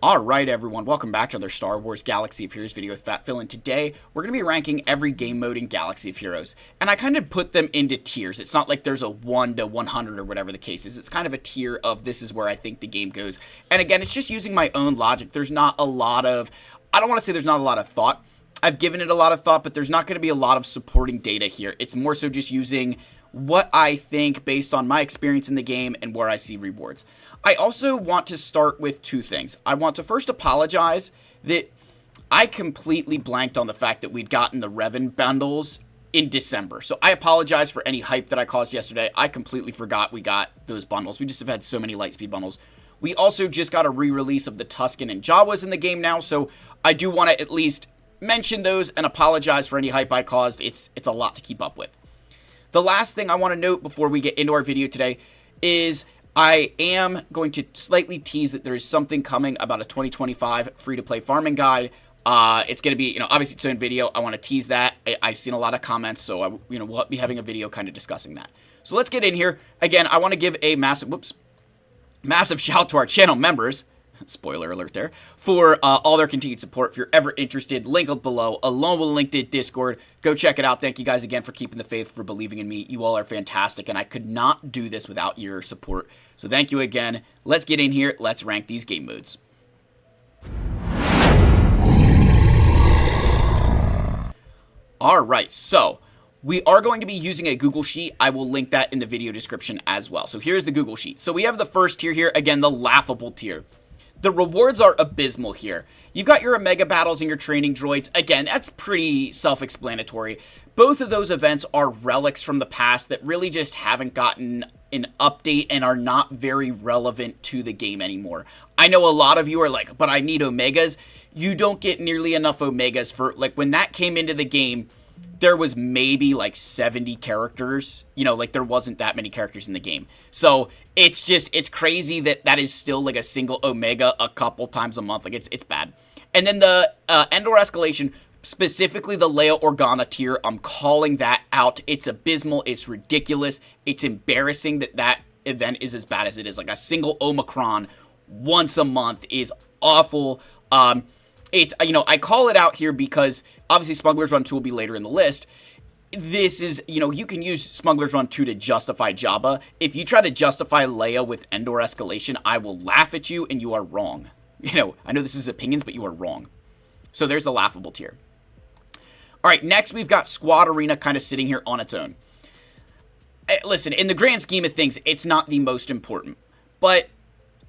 Alright everyone, welcome back to another Star Wars Galaxy of Heroes video with Fat Phil, and today we're going to be ranking every game mode in Galaxy of Heroes. And I kind of put them into tiers. It's not like there's a 1 to 100 or whatever the case is. It's kind of a tier of this is where I think the game goes. And again, it's just using my own logic. There's not a lot of, I don't want to say there's not a lot of thought. I've given it a lot of thought, but there's not going to be a lot of supporting data here. It's more so just using what I think based on my experience in the game and where I see rewards. I also want to start with two things. I want to first apologize that I completely blanked on the fact that we'd gotten the Revan bundles in December. So I apologize for any hype that I caused yesterday. I completely forgot we got those bundles. We just have had so many Lightspeed bundles. We also just got a re-release of the Tusken and Jawas in the game now, so I do want to at least mention those and apologize for any hype I caused. It's a lot to keep up with. The last thing I want to note before we get into our video today is I am going to slightly tease that there is something coming about a 2025 free-to-play farming guide. It's going to be, obviously its own video. I want to tease that. I've seen a lot of comments, so we'll be having a video kind of discussing that. So let's get in here. Again, I want to give a massive shout out to our channel members. Spoiler alert there, for all their continued support. If you're ever interested, link up below, along with a link to Discord. Go check it out. Thank you guys again for keeping the faith, for believing in me. You all are fantastic, and I could not do this without your support. So thank you again. Let's get in here. Let's rank these game modes. Alright, so we are going to be using a Google Sheet. I will link that in the video description as well. So here's the Google Sheet. So we have the first tier here, again, the Laughable tier. The rewards are abysmal here. You've got your Omega battles and your training droids. Again, that's pretty self-explanatory. Both of those events are relics from the past that really just haven't gotten an update and are not very relevant to the game anymore. I know a lot of you are like, but I need Omegas. You don't get nearly enough Omegas for, like, when that came into the game, there was maybe like 70 characters, like there wasn't that many characters in the game. So it's crazy that that is still like a single Omega a couple times a month. Like it's bad. And then the Endor escalation, specifically the Leia Organa tier, I'm calling that out. It's abysmal. It's ridiculous. It's embarrassing that that event is as bad as it is. Like a single Omicron once a month is awful. It's, I call it out here because obviously Smuggler's Run 2 will be later in the list. This is, you can use Smuggler's Run 2 to justify Jabba. If you try to justify Leia with Endor escalation, I will laugh at you, and you are wrong. I know this is opinions, but you are wrong. So there's the Laughable tier. All right, next we've got Squad Arena kind of sitting here on its own. Listen, in the grand scheme of things, it's not the most important, but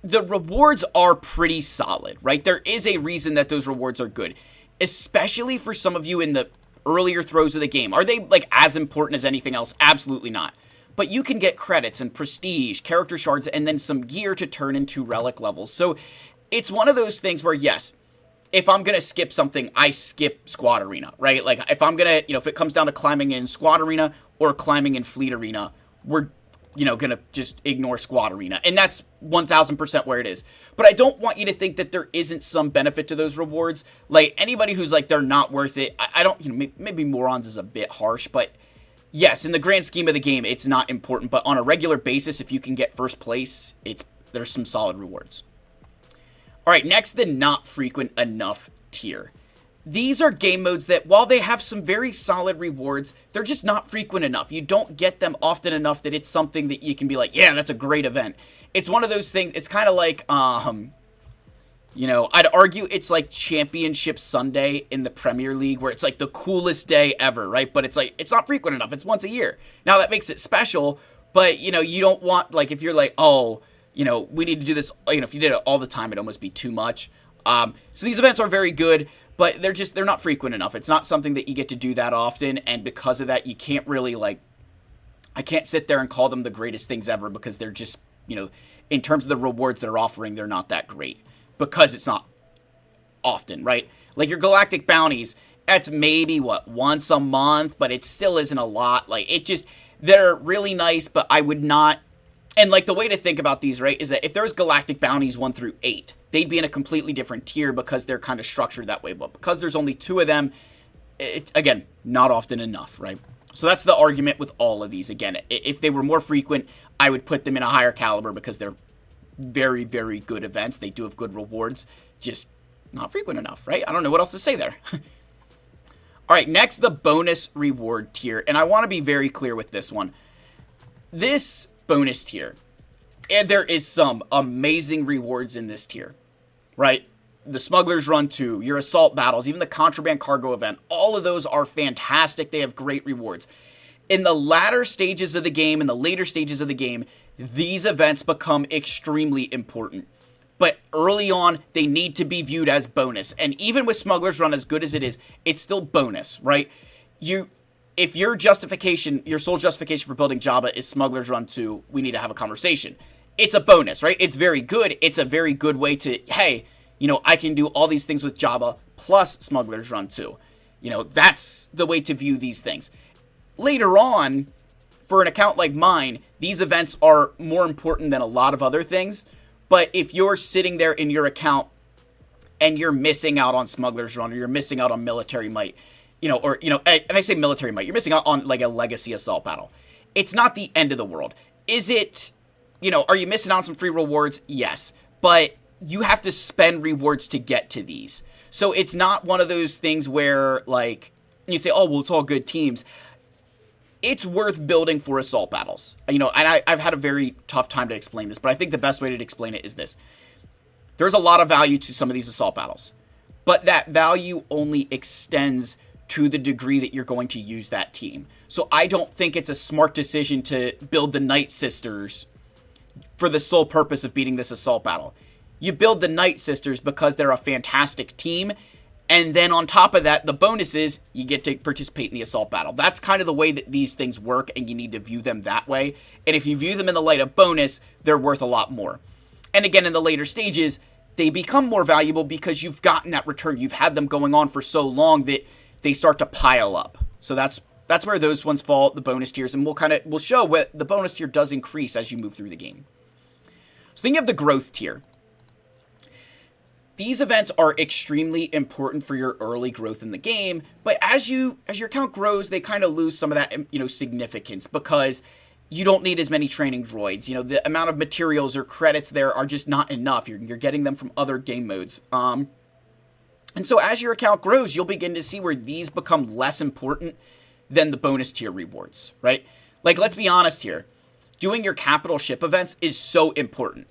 the rewards are pretty solid, right? There is a reason that those rewards are good, especially for some of you in the earlier throes of the game. Are they like as important as anything else? Absolutely not. But you can get credits and prestige, character shards, and then some gear to turn into relic levels. So it's one of those things where, yes, if I'm going to skip something, I skip Squad Arena, right? Like if I'm going to, if it comes down to climbing in Squad Arena or climbing in Fleet Arena, we're going to just ignore Squad Arena. And that's 1000% where it is. But I don't want you to think that there isn't some benefit to those rewards. Like, anybody who's like, they're not worth it, I don't, maybe morons is a bit harsh, but yes, in the grand scheme of the game, it's not important. But on a regular basis, if you can get first place, there's some solid rewards. All right, next, the not frequent enough tier. These are game modes that, while they have some very solid rewards, they're just not frequent enough. You don't get them often enough that it's something that you can be like, yeah, that's a great event. It's one of those things, it's kind of like, I'd argue it's like Championship Sunday in the Premier League, where it's like the coolest day ever, right? But it's like, it's not frequent enough. It's once a year. Now, that makes it special, but, you don't want, like, if you're like, oh, we need to do this, if you did it all the time, it'd almost be too much. So these events are very good, but they're not frequent enough. It's not something that you get to do that often, and because of that, you can't really, like, I can't sit there and call them the greatest things ever, because they're just, in terms of the rewards they're offering, they're not that great, because it's not often, right? Like your Galactic Bounties, that's maybe, once a month, but it still isn't a lot. Like, they're really nice, but I would not. And, like, the way to think about these, right, is that if there was Galactic Bounties 1 through 8, they'd be in a completely different tier because they're kind of structured that way. But because there's only 2 of them, again, not often enough, right? So that's the argument with all of these. Again, if they were more frequent, I would put them in a higher caliber because they're very, very good events. They do have good rewards, just not frequent enough, right? I don't know what else to say there. All right, next, the bonus reward tier. And I want to be very clear with this one. This bonus tier, and there is some amazing rewards in this tier, right? The Smuggler's Run 2, your Assault Battles, even the Contraband Cargo event, all of those are fantastic. They have great rewards. In the latter stages of the game, in the later stages of the game, these events become extremely important. But early on, they need to be viewed as bonus. And even with Smuggler's Run, as good as it is, it's still bonus, right? If your justification, your sole justification for building Jabba is Smuggler's Run 2, we need to have a conversation. It's a bonus, right? It's very good. It's a very good way to, hey, I can do all these things with Jabba plus Smuggler's Run 2. That's the way to view these things. Later on, for an account like mine, these events are more important than a lot of other things. But if you're sitting there in your account and you're missing out on Smuggler's Run, or you're missing out on Military Might, and I say Military Might, you're missing out on like a Legacy Assault Battle. It's not the end of the world. Is it, are you missing out on some free rewards? Yes. But you have to spend rewards to get to these. So it's not one of those things where, like, you say, oh, well, it's all good teams. It's worth building for Assault Battles. And I've had a very tough time to explain this, but I think the best way to explain it is this. There's a lot of value to some of these Assault Battles, but that value only extends to the degree that you're going to use that team. So I don't think it's a smart decision to build the Night Sisters for the sole purpose of beating this Assault Battle. You build the Night Sisters because they're a fantastic team, and then on top of that, the bonus is you get to participate in the Assault Battle. That's kind of the way that these things work, and you need to view them that way. And if you view them in the light of bonus, they're worth a lot more. And again, in the later stages, they become more valuable because you've gotten that return. You've had them going on for so long that they start to pile up. So that's where those ones fall, the bonus tiers, and we'll show what the bonus tier does increase as you move through the game. So then you have the growth tier. These events are extremely important for your early growth in the game, but as your account grows, they kind of lose some of that, significance because you don't need as many training droids. The amount of materials or credits there are just not enough. You're getting them from other game modes. And so as your account grows, you'll begin to see where these become less important than the bonus tier rewards, right? Like, let's be honest here. Doing your capital ship events is so important.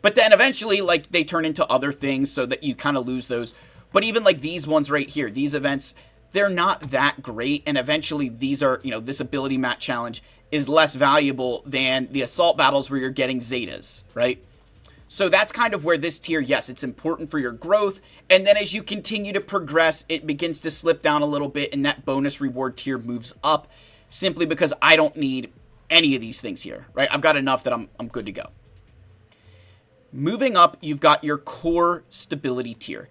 But then eventually, like, they turn into other things so that you kind of lose those. But even like these ones right here, these events, they're not that great. And eventually these are, this ability mat challenge is less valuable than the assault battles where you're getting Zetas, right? So that's kind of where this tier, yes, it's important for your growth. And then as you continue to progress, it begins to slip down a little bit and that bonus reward tier moves up simply because I don't need any of these things here, right? I've got enough that I'm good to go. Moving up, you've got your core stability tier.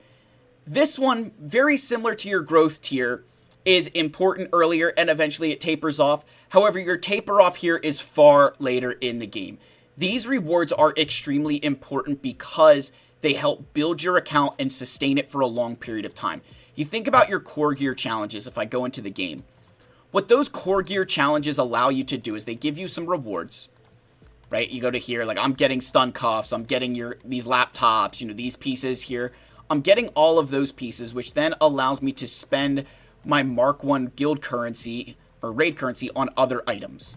This one, very similar to your growth tier, is important earlier and eventually it tapers off. However, your taper off here is far later in the game. These rewards are extremely important because they help build your account and sustain it for a long period of time. You think about your core gear challenges if I go into the game. What those core gear challenges allow you to do is they give you some rewards. Right, you go to here, like I'm getting stun cuffs, I'm getting these laptops, these pieces here. I'm getting all of those pieces, which then allows me to spend my Mark 1 guild currency or raid currency on other items,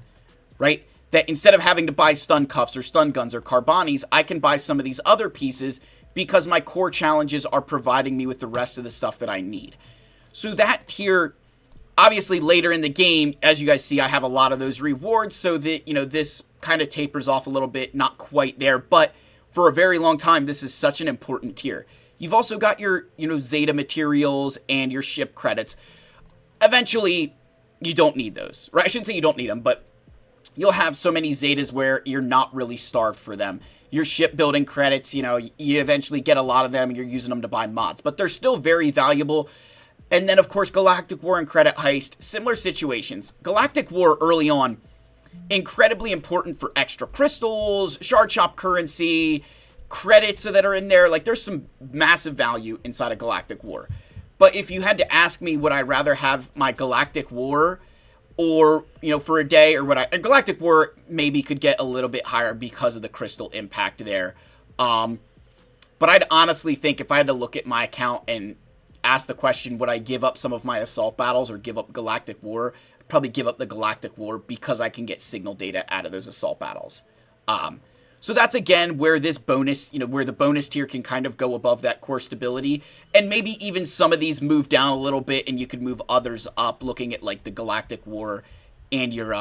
right? That instead of having to buy stun cuffs or stun guns or carbonis, I can buy some of these other pieces because my core challenges are providing me with the rest of the stuff that I need. So that tier, obviously later in the game, as you guys see, I have a lot of those rewards so that, this kind of tapers off a little bit, not quite there, but for a very long time, this is such an important tier. You've also got your, Zeta materials and your ship credits. Eventually, you don't need those, right? I shouldn't say you don't need them, but you'll have so many Zetas where you're not really starved for them. Your shipbuilding credits, you eventually get a lot of them and you're using them to buy mods, but they're still very valuable. And then, of course, Galactic War and Credit Heist, similar situations. Galactic War early on, incredibly important for extra crystals, shard shop currency, credits that are in there. Like, there's some massive value inside of Galactic War. But if you had to ask me, would I rather have my Galactic War or, for a day, or would Galactic War maybe could get a little bit higher because of the crystal impact there. But I'd honestly think if I had to look at my account and ask the question, would I give up some of my assault battles or give up Galactic War? I'd probably give up the Galactic War because I can get signal data out of those assault battles. So that's, again, where this bonus, where the bonus tier can kind of go above that core stability. And maybe even some of these move down a little bit and you could move others up, looking at, like, the Galactic War and your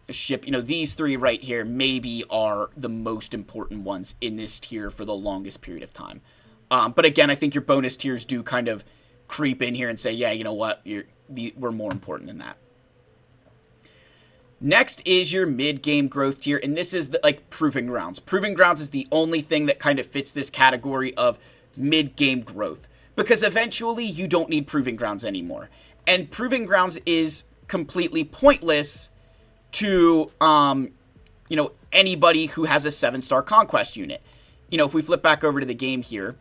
ship. These three right here maybe are the most important ones in this tier for the longest period of time. But again, I think your bonus tiers do kind of creep in here and say, yeah, you know what, we're more important than that. Next is your mid-game growth tier, and this is Proving Grounds. Proving Grounds is the only thing that kind of fits this category of mid-game growth, because eventually you don't need Proving Grounds anymore. And Proving Grounds is completely pointless to, anybody who has a 7-star Conquest unit. If we flip back over to the game here,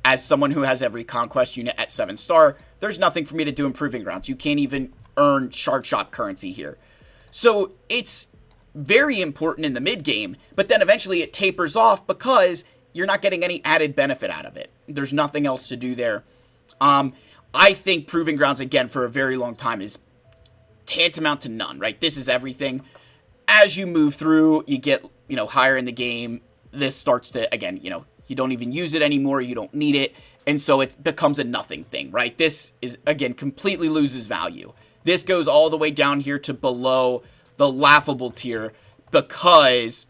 as someone who has every Conquest unit at 7-star, there's nothing for me to do in Proving Grounds. You can't even earn Shard Shop currency here. So it's very important in the mid-game, but then eventually it tapers off because you're not getting any added benefit out of it. There's nothing else to do there. I think Proving Grounds, again, for a very long time is tantamount to none, right? This is everything. As you move through, you get, higher in the game. This starts to, again, you don't even use it anymore. You don't need it. And so it becomes a nothing thing, right? This is, again, completely loses value. This goes all the way down here to below the Laughable tier because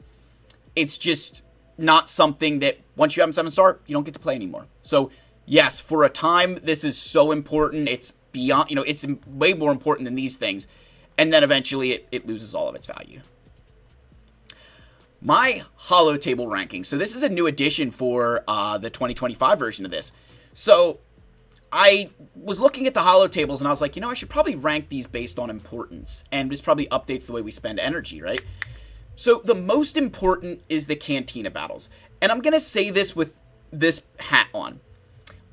it's just not something that once you have 7-star, you don't get to play anymore. So yes, for a time, this is so important. It's beyond, it's way more important than these things. And then eventually it loses all of its value. My Holo Table ranking. So this is a new addition for the 2025 version of this. So I was looking at the Holo Tables and I was like, I should probably rank these based on importance. And this probably updates the way we spend energy, right? So the most important is the Cantina battles. And I'm going to say this with this hat on.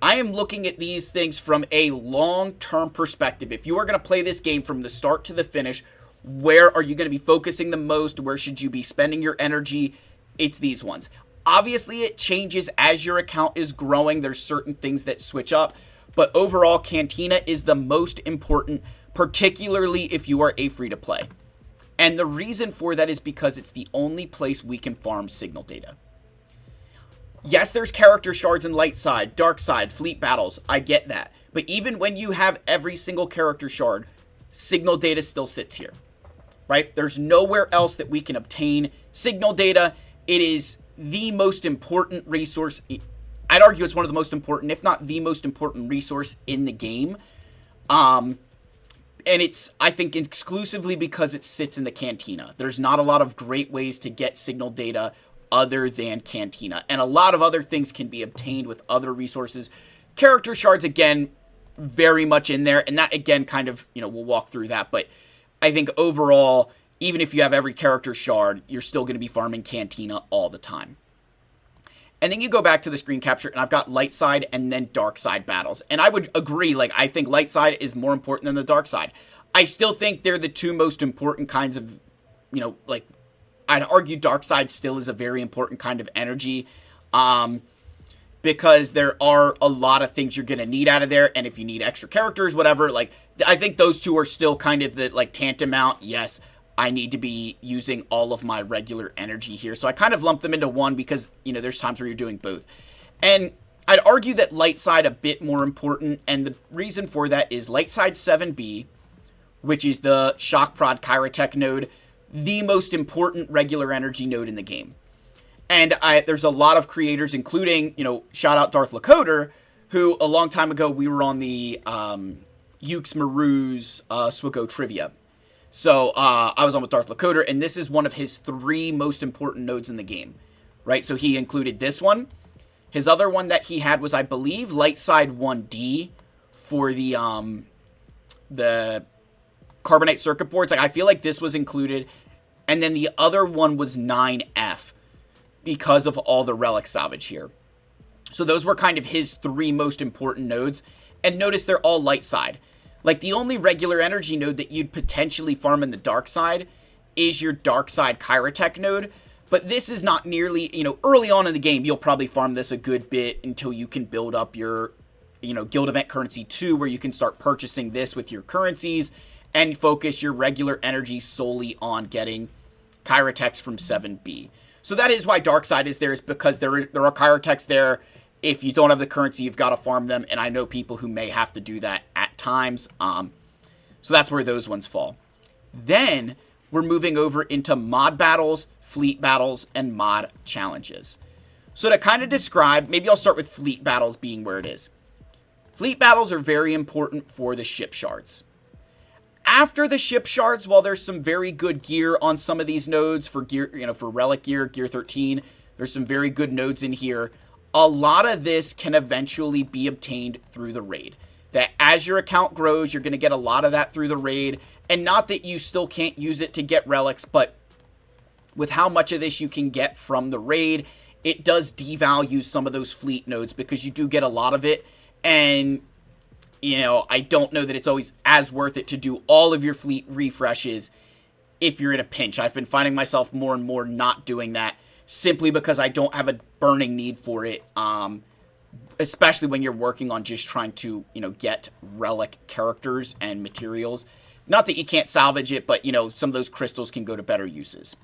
I am looking at these things from a long-term perspective. If you are going to play this game from the start to the finish, where are you going to be focusing the most? Where should you be spending your energy? It's these ones. Obviously, it changes as your account is growing. There's certain things that switch up. But overall, Cantina is the most important, particularly if you are a free-to-play. And the reason for that is because it's the only place we can farm signal data. Yes, there's character shards in light side, dark side, fleet battles. I get that. But even when you have every single character shard, signal data still sits here. Right? There's nowhere else that we can obtain signal data. It is the most important resource. I'd argue it's one of the most important, if not the most important resource in the game. And it's, I think, exclusively because it sits in the Cantina. There's not a lot of great ways to get signal data other than Cantina. And a lot of other things can be obtained with other resources. Character shards, again, very much in there. And that, again, kind of, we'll walk through that. But I think overall, even if you have every character shard, you're still going to be farming Cantina all the time. And then you go back to the screen capture, and I've got light side and then dark side battles. And I would agree, I think light side is more important than the dark side. I still think they're the two most important kinds of, I'd argue dark side still is a very important kind of energy. Because there are a lot of things you're going to need out of there. And if you need extra characters, whatever, I think those two are still kind of the, tantamount. Yes, I need to be using all of my regular energy here. So I kind of lump them into one because, there's times where you're doing both. And I'd argue that light side a bit more important. And the reason for that is light side 7B, which is the Shock Prod Kyrotech node, the most important regular energy node in the game. And there's a lot of creators, including, shout out Darth Lacoder, who a long time ago we were on the Ukes Maru's SWGOH trivia. So I was on with Darth Lacoder, and this is one of his 3 most important nodes in the game, right? So he included this one. His other one that he had was, I believe, light side 1D for the carbonite circuit boards. I feel like this was included. And then the other one was 9F because of all the relic salvage here. So those were kind of his 3 most important nodes. And notice they're all light side. The only regular energy node that you'd potentially farm in the dark side is your dark side Kyrotech node. But this is not nearly, early on in the game, you'll probably farm this a good bit until you can build up your, guild event currency 2, where you can start purchasing this with your currencies and focus your regular energy solely on getting Chirotex from 7B. So that is why Darkside is there, is because there are Chirotex there. If you don't have the currency, you've got to farm them, and I know people who may have to do that at times. So that's where those ones fall. Then we're moving over into mod battles, fleet battles, and mod challenges. So to kind of describe, maybe I'll start with fleet battles being where it is. Fleet battles are very important for the ship shards. After the ship shards, while there's some very good gear on some of these nodes for gear, for relic gear, gear 13, there's some very good nodes in here. A lot of this can eventually be obtained through the raid. That as your account grows, you're going to get a lot of that through the raid. And not that you still can't use it to get relics, but with how much of this you can get from the raid, it does devalue some of those fleet nodes because you do get a lot of it. And, I don't know that it's always as worth it to do all of your fleet refreshes if you're in a pinch. I've been finding myself more and more not doing that simply because I don't have a burning need for it, especially when you're working on just trying to, get relic characters and materials. Not that you can't salvage it, but, some of those crystals can go to better uses.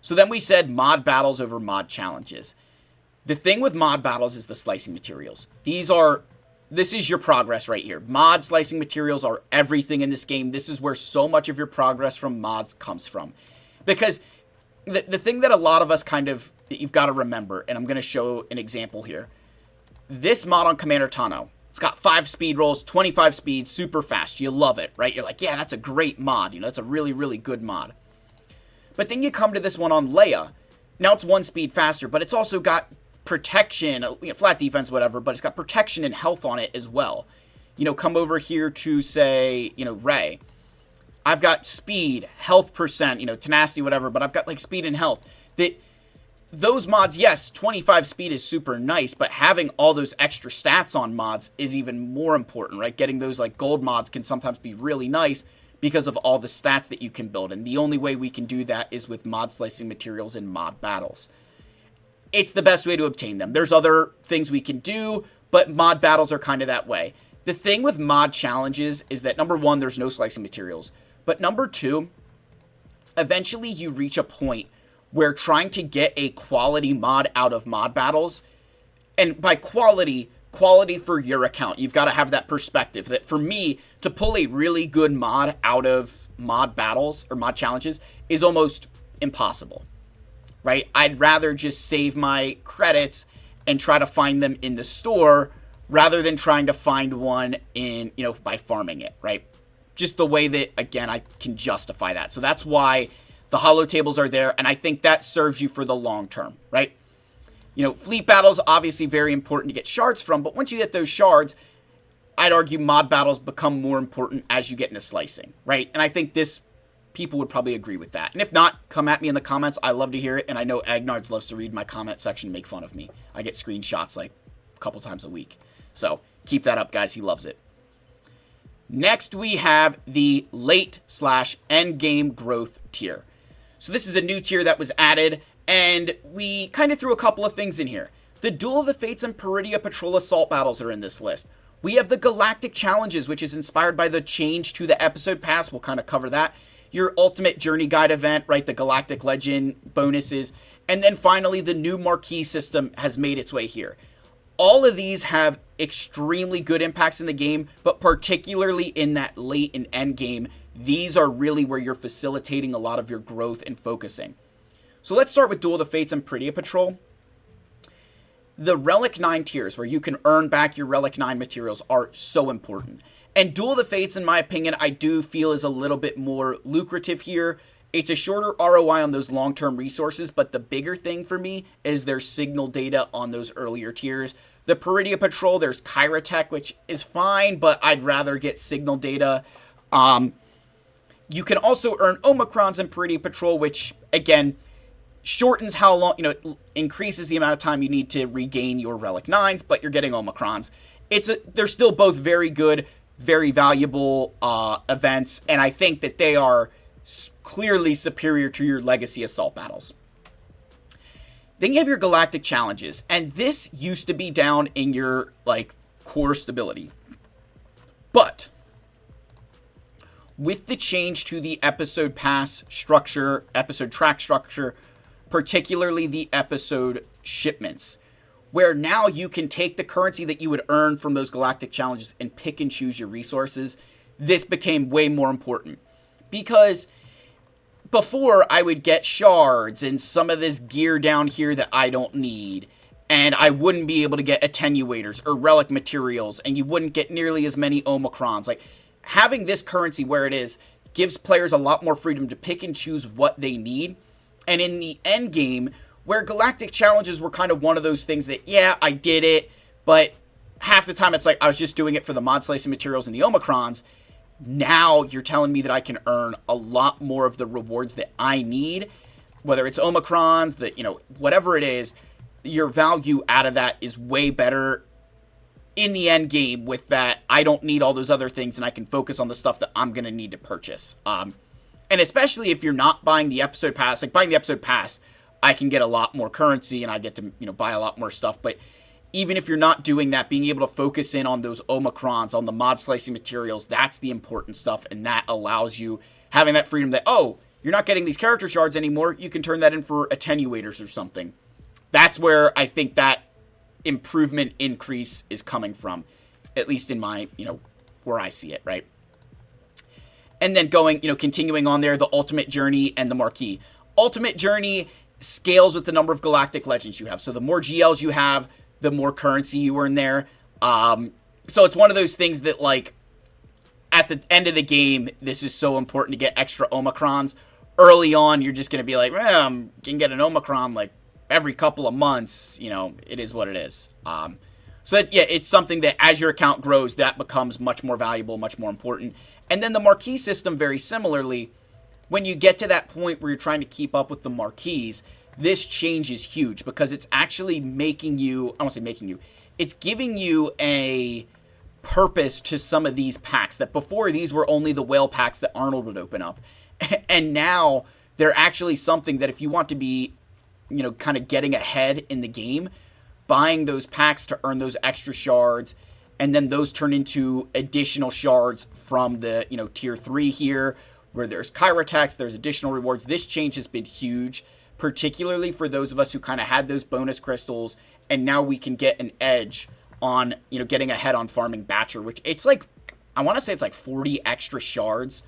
So then we said mod battles over mod challenges. The thing with mod battles is the slicing materials. This is your progress right here. Mod slicing materials are everything in this game. This is where so much of your progress from mods comes from. Because the thing that a lot of us you've got to remember, and I'm going to show an example here. This mod on Commander Tano, it's got 5 speed rolls, 25 speed, super fast. You love it, right? You're like, yeah, that's a great mod. That's a really, really good mod. But then you come to this one on Leia. Now it's 1 speed faster, but it's also got protection, flat defense, whatever, but it's got protection and health on it as well. Come over here to, say, Rey. I've got speed, health percent, tenacity, whatever, but I've got, speed and health. Those mods, yes, 25 speed is super nice, but having all those extra stats on mods is even more important, right? Getting those, gold mods can sometimes be really nice because of all the stats that you can build, and the only way we can do that is with mod slicing materials and mod battles. It's the best way to obtain them. There's other things we can do, but mod battles are kind of that way. The thing with mod challenges is that, number one, there's no slicing materials. But number two, eventually you reach a point where trying to get a quality mod out of mod battles, and by quality for your account, you've got to have that perspective that for me, to pull a really good mod out of mod battles or mod challenges is almost impossible. Right? I'd rather just save my credits and try to find them in the store rather than trying to find one in, by farming it, right? Just the way that, again, I can justify that. So that's why the holo tables are there, and I think that serves you for the long term, right? Fleet battles, obviously very important to get shards from, but once you get those shards, I'd argue mod battles become more important as you get into slicing, right? And I think people would probably agree with that. And if not, come at me in the comments. I love to hear it. And I know Agnards loves to read my comment section and make fun of me. I get screenshots a couple times a week. So keep that up, guys. He loves it. Next, we have the late/endgame growth tier. So this is a new tier that was added, and we kind of threw a couple of things in here. The Duel of the Fates and Peridia Patrol Assault battles are in this list. We have the Galactic Challenges, which is inspired by the change to the episode pass. We'll kind of cover that. Your Ultimate Journey Guide event, right? The Galactic Legend bonuses. And then finally, the new Marquee system has made its way here. All of these have extremely good impacts in the game, but particularly in that late and end game, these are really where you're facilitating a lot of your growth and focusing. So let's start with Duel of the Fates and Peridia Patrol. The Relic 9 tiers, where you can earn back your Relic 9 materials, are so important. And Duel of the Fates, in my opinion, I do feel is a little bit more lucrative here. It's a shorter ROI on those long-term resources, but the bigger thing for me is there's signal data on those earlier tiers. The Peridia Patrol, there's Chirotex, which is fine, but I'd rather get signal data. You can also earn Omicrons in Peridia Patrol, which, again, shortens how long, increases the amount of time you need to regain your Relic 9s, but you're getting Omicrons. They're still both very good, very valuable events, and I think that they are clearly superior to your Legacy Assault battles. Then you have your galactic challenges, and this used to be down in your, like, core stability. But with the change to the episode pass structure, episode track structure, particularly the episode shipments, where now you can take the currency that you would earn from those galactic challenges and pick and choose your resources, this became way more important. Because before, I would get shards and some of this gear down here that I don't need, and I wouldn't be able to get attenuators or relic materials, and you wouldn't get nearly as many Omicrons. Like, having this currency where it is gives players a lot more freedom to pick and choose what they need. And in the end game, where galactic challenges were kind of one of those things that, yeah, I did it, but half the time it's like I was just doing it for the mod slicing materials and the Omicrons. Now you're telling me that I can earn a lot more of the rewards that I need, whether it's Omicrons, that, you know, whatever it is, your value out of that is way better in the end game with that. I don't need all those other things and I can focus on the stuff that I'm going to need to purchase. And especially if you're not buying the episode pass, like buying the episode pass, I can get a lot more currency and I get to, you know, buy a lot more stuff. But even if you're not doing that, being able to focus in on those Omicrons, on the mod slicing materials, that's the important stuff. And that allows you having that freedom that, oh, you're not getting these character shards anymore. You can turn that in for attenuators or something. That's where I think that improvement increase is coming from, at least in my, you know, where I see it, right? And then going, you know, continuing on there, the Ultimate Journey and the Marquee. Ultimate Journey scales with the number of galactic legends you have. So the more GLs you have, the more currency you earn there. So it's one of those things that, like, at the end of the game, this is so important to get extra Omicrons. Early on, you're just going to be like, well, you can get an Omicron, like, every couple of months. You know, it is what it is. So that, yeah, it's something that as your account grows, that becomes much more valuable, much more important. And then the Marquee system, very similarly, when you get to that point where you're trying to keep up with the Marquees, this change is huge because it's actually making you, I won't say making you, it's giving you a purpose to some of these packs that before these were only the whale packs that Arnold would open up. And now they're actually something that if you want to be, you know, kind of getting ahead in the game, buying those packs to earn those extra shards, and then those turn into additional shards from the, you know, tier 3 here, where there's Kyrotex, there's additional rewards. This change has been huge, particularly for those of us who kind of had those bonus crystals, and now we can get an edge on, you know, getting ahead on farming Batcher, which it's like, I want to say it's like 40 extra shards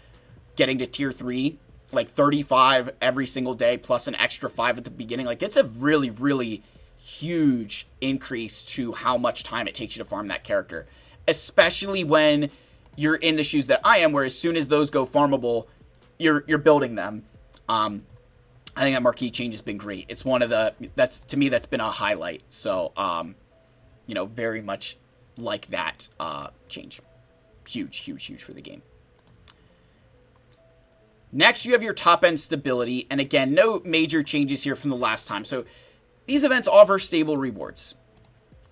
getting to tier 3, like 35 every single day, plus an extra 5 at the beginning. Like, it's a really, really huge increase to how much time it takes you to farm that character, especially when you're in the shoes that I am, where as soon as those go farmable, you're building them. I think that Marquee change has been great. It's one of the, that's, to me, that's been a highlight. So, you know, very much like that change. Huge, huge, huge for the game. Next, you have your top-end stability. And again, no major changes here from the last time. So, these events offer stable rewards,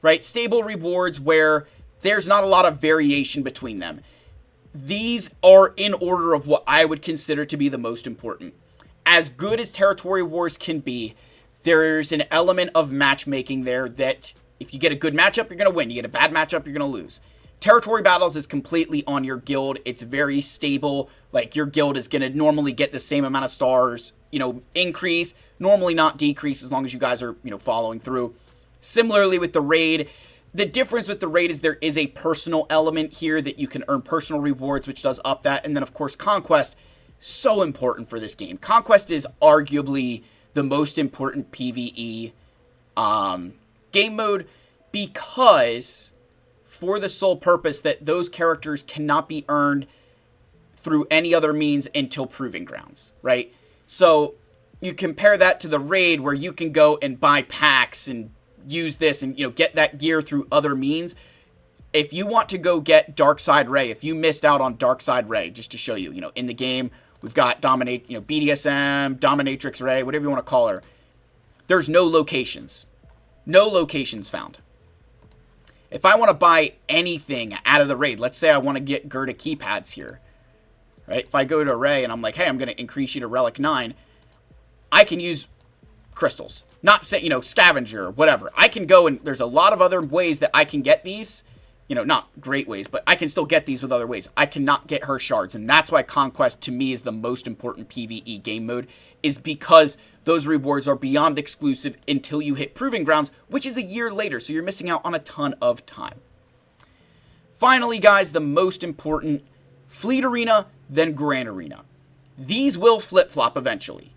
right? Stable rewards where there's not a lot of variation between them. These are in order of what I would consider to be the most important. As good as Territory Wars can be, there's an element of matchmaking there that if you get a good matchup, you're going to win. You get a bad matchup, you're going to lose. Territory Battles is completely on your guild. It's very stable. Like, your guild is going to normally get the same amount of stars, you know, increase, normally not decrease as long as you guys are, you know, following through. Similarly with the raid, the difference with the raid is there is a personal element here that you can earn personal rewards, which does up that. And then, of course, Conquest, so important for this game. Conquest is arguably the most important PvE game mode because for the sole purpose that those characters cannot be earned through any other means until Proving Grounds, right? So you compare that to the raid where you can go and buy packs and use this and, you know, get that gear through other means. If you want to go get Darkside Ray, if you missed out on Darkside Ray, just to show you, you know, in the game, we've got BDSM, Dominatrix Ray, whatever you want to call her. There's no locations. No locations found. If I want to buy anything out of the raid, let's say I want to get Gerda keypads here, right? If I go to Ray and I'm like, hey, I'm going to increase you to Relic 9, I can use crystals. Not say, scavenger or whatever. I can go and there's a lot of other ways that I can get these. Not great ways, but I can still get these with other ways. I cannot get her shards, and that's why Conquest to me is the most important PvE game mode, is because those rewards are beyond exclusive until you hit Proving Grounds, which is a year later, so you're missing out on a ton of time. Finally, guys, the most important, Fleet Arena, then Grand Arena. These will flip-flop eventually.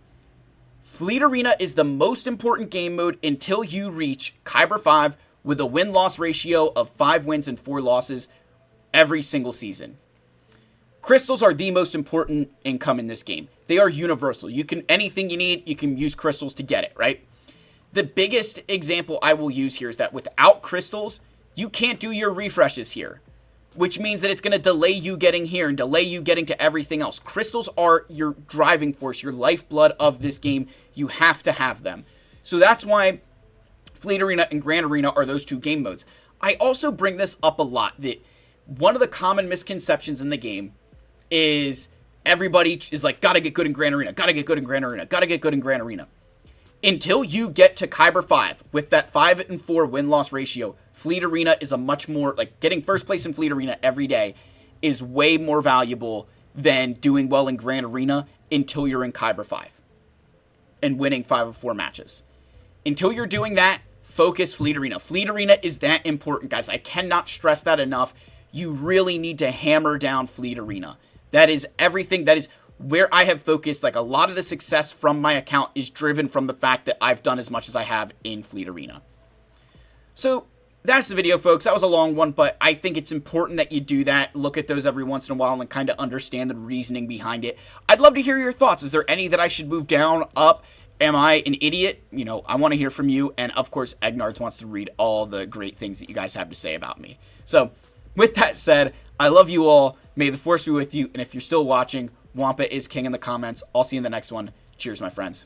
Fleet Arena is the most important game mode until you reach Kyber 5 with a win-loss ratio of 5 wins and 4 losses every single season. Crystals are the most important income in this game. They are universal. Anything you need, you can use crystals to get it, right? The biggest example I will use here is that without crystals, you can't do your refreshes here, which means that it's going to delay you getting here and delay you getting to everything else. Crystals are your driving force, your lifeblood of this game. You have to have them. So that's why Fleet Arena and Grand Arena are those two game modes. I also bring this up a lot, that one of the common misconceptions in the game is everybody is like, gotta get good in Grand Arena, gotta get good in Grand Arena, gotta get good in Grand Arena. Until you get to Kyber 5 with that 5 and 4 win-loss ratio, Fleet Arena is a much more, getting first place in Fleet Arena every day is way more valuable than doing well in Grand Arena until you're in Kyber 5 and winning 5 of 4 matches. Until you're doing that, focus Fleet Arena. Fleet Arena is that important, guys. I cannot stress that enough. You really need to hammer down Fleet Arena. That is everything. That is where I have focused. A lot of the success from my account is driven from the fact that I've done as much as I have in Fleet Arena. So that's the video, folks. That was a long one, but I think it's important that you do that. Look at those every once in a while and kind of understand the reasoning behind it. I'd love to hear your thoughts. Is there any that I should move down, up? Am I an idiot? I want to hear from you. And of course, Egnards wants to read all the great things that you guys have to say about me. So with that said, I love you all. May the force be with you. And if you're still watching, Wampa is king in the comments. I'll see you in the next one. Cheers, my friends.